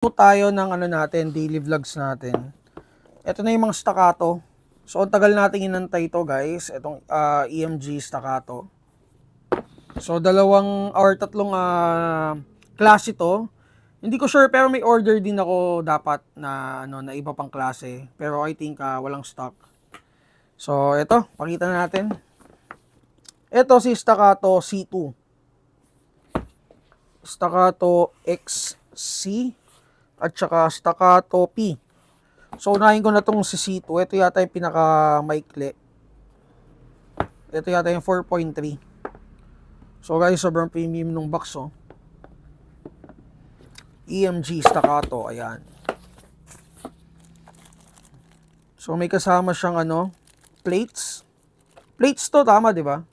Tayo ng ano natin, daily vlogs natin. Ito na yung mga staccato. So, ang tagal nating inantay ito, guys. Itong EMG staccato. So, dalawang or tatlong klase ito. Hindi ko sure pero may order din ako dapat na ano na iba pang klase. Pero I think walang stock. So, ito, pakita na natin. Ito si staccato C2. Staccato XC at saka staccato P. So, unahin ko na itong si C2. Ito yata yung pinaka-maikli. Ito yata yung 4.3. So, guys, sobrang premium nung box, oh. EMG staccato. Ayan. So, may kasama siyang, plates. Plates to, tama, di ba?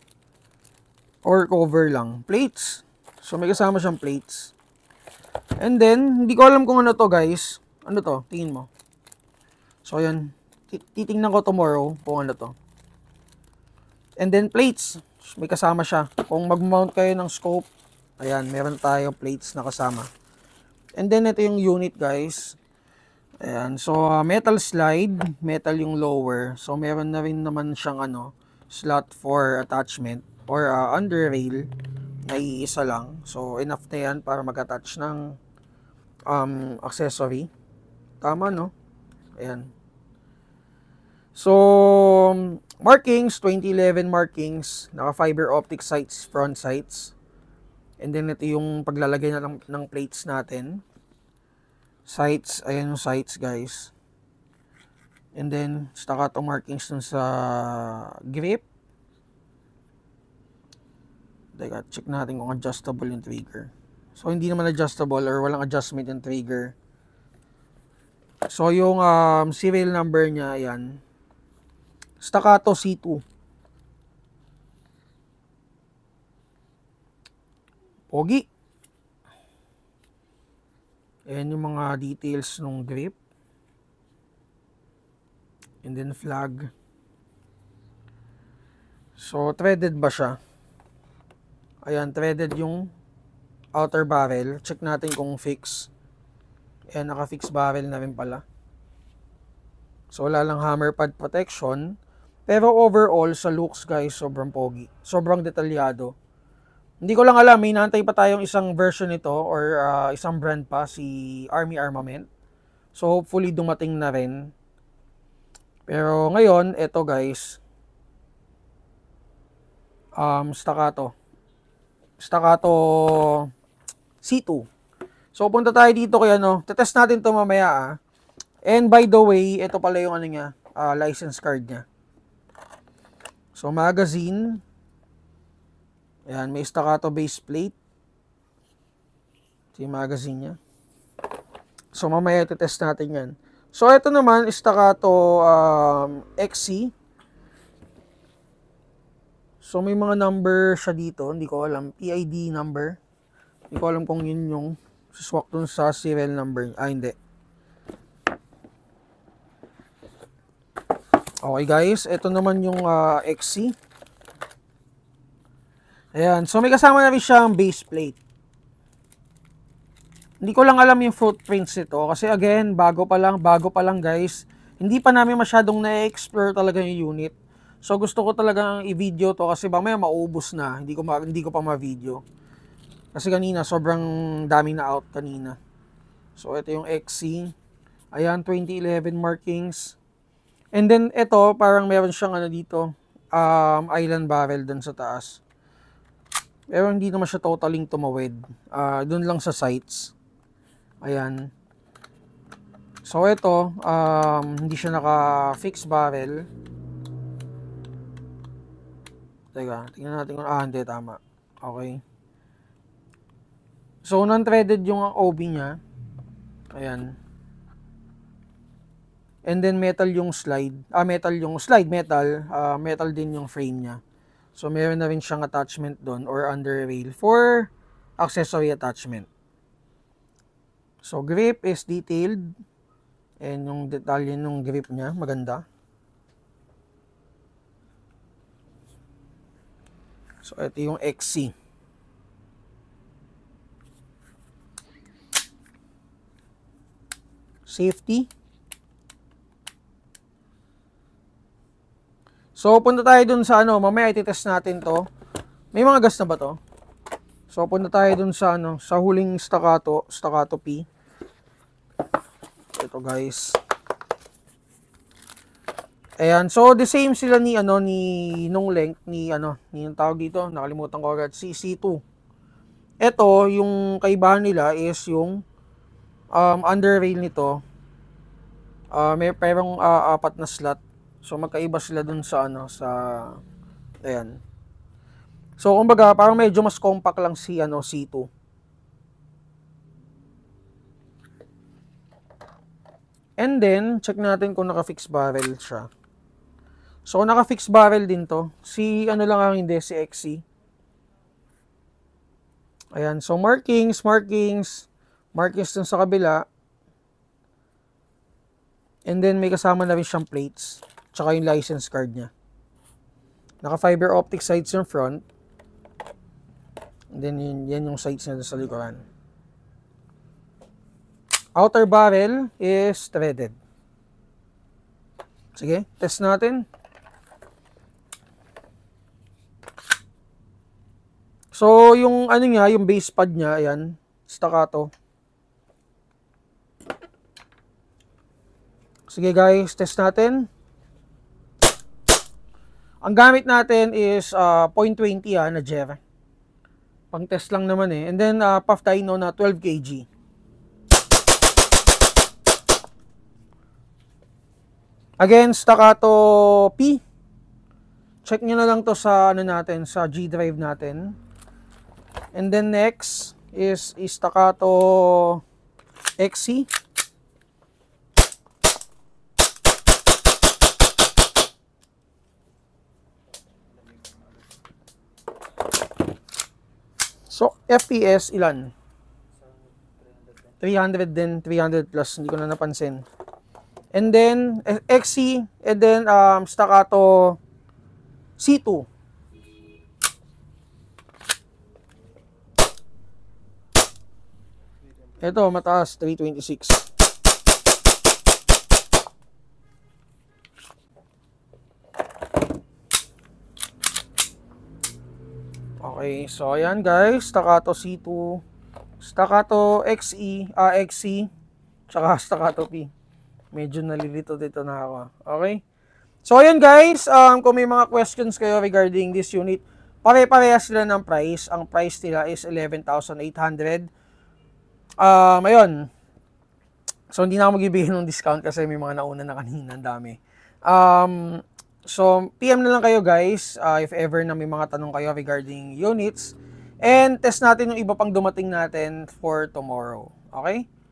Or cover lang. Plates. So, may kasama siyang plates. And then, hindi ko alam kung ano to, guys. Ano to? Tingin mo. So, ayan. Titingnan ko tomorrow kung ano to. And then, plates. May kasama siya. Kung mag-mount kayo ng scope, ayan, meron tayong plates na kasama. And then, ito yung unit, guys. Ayan. So, metal slide. Metal yung lower. So, meron na rin naman siyang, slot for attachment. Or under rail. Na iisa lang. So, enough na yan para mag-attach ng accessory. Tama, no? Ayan. So, markings, 2011 markings, naka fiber optic sights, front sights. And then ito yung paglalagay na ng plates natin. Sights, ayan yung sights, guys. And then staccato markings dun sa grip. Teka, check natin kung adjustable yung trigger. So, hindi naman adjustable or walang adjustment yung trigger. So, yung serial number niya, ayan. Staccato C2. Pogi. Ayan yung mga details ng grip. And then flag. So, threaded ba siya? Ayan, threaded yung outer barrel. Check natin kung fix. Ayan, naka-fix barrel na rin pala. So, wala lang hammer pad protection. Pero overall, sa looks, guys, sobrang pogi. Sobrang detalyado. Hindi ko lang alam, may naantay pa tayong isang version nito or isang brand pa, si Army Armament. So, hopefully dumating na rin. Pero ngayon, eto guys, staccato. Staccato C2. So, punta tayo dito kaya tetest natin to mamaya. And by the way, ito pala yung niya, license card niya. So, magazine. Ayan, may staccato base plate. Ito yung magazine niya. So, mamaya test natin yan. So, ito naman, staccato XC. So, may mga number siya dito. Hindi ko alam. PID number. Hindi ko alam kung yun yung swak dun sa serial number. Hindi. Okay, guys. Ito naman yung XC. Ayan. So, may kasama na rin siyang base plate. Hindi ko lang alam yung footprints nito. Kasi again, bago pa lang guys. Hindi pa namin masyadong na-explore talaga yung unit. So, gusto ko talagang i-video to kasi mamaya maubos na. Hindi ko pa ma-video. Kasi kanina, sobrang daming na out kanina. So, ito yung XC. Ayan, 2011 markings. And then, ito, parang meron siyang dito, island barrel dun sa taas. Pero hindi naman siya totaling tumawid. Dun lang sa sights. Ayan. So, ito, hindi siya naka-fix barrel. Teka, tingnan natin kung, hindi, tama. Okay. So, non-threaded yung OB niya. Ayan. And then, metal yung slide. Metal din yung frame niya. So, meron na rin siyang attachment doon or under rail for accessory attachment. So, grip is detailed. And yung detalye ng grip niya, maganda. So, ito yung XC. Safety. So, punta tayo dun sa ano, mamaya ititest natin to. May mga gas na ba to? So, punta tayo dun sa ano, sa huling staccato P. Ito guys. Ayan, so the same sila ni ano ni nung length ni ano, ni yung tawag dito, nakalimutan ko agad, si C2. Ito, yung kaibahan nila is yung under rail nito. May perong 4 na slot. So magkaiba sila dun sa ano sa ayan. So kumbaga parang medyo mas compact lang si ano C2. And then check natin kung naka-fix barrel siya. So kung naka-fix barrel din to, si ano lang ang hindi si XC. Ayan, so markings dun sa kabila. And then may kasama na rin siyang plates. Tsaka yung license card niya. Naka fiber optic sights yung front. And then yan yung sights niya sa likuran. Outer barrel is threaded. Sige, test natin. So yung ano niya, yung base pad niya, ayan, staccato. Sige guys, test natin. Ang gamit natin is 0.20 na Jer. Pang test lang naman eh. And then puff dyno na 12 kg. Again, staccato P. Check nyo na lang to sa ano natin, sa G drive natin. And then next is staccato XC. So, FPS ilan? 300 din, 300 plus, hindi ko na napansin. And then, XC, and then staccato C2. Ito, mataas, 326. Okay, so ayan guys, staccato C2, staccato XE, XC, tsaka staccato P. Medyo nalilito dito na ako. Okay? So ayan guys, kung may mga questions kayo regarding this unit, pare-parehas sila ng price. Ang price nila is 11,800. Ayun. So hindi na ako magbibigay ng discount kasi may mga nauna na kanina, ang dami. So, PM na lang kayo guys if ever na may mga tanong kayo regarding units. And test natin yung iba pang dumating natin for tomorrow. Okay?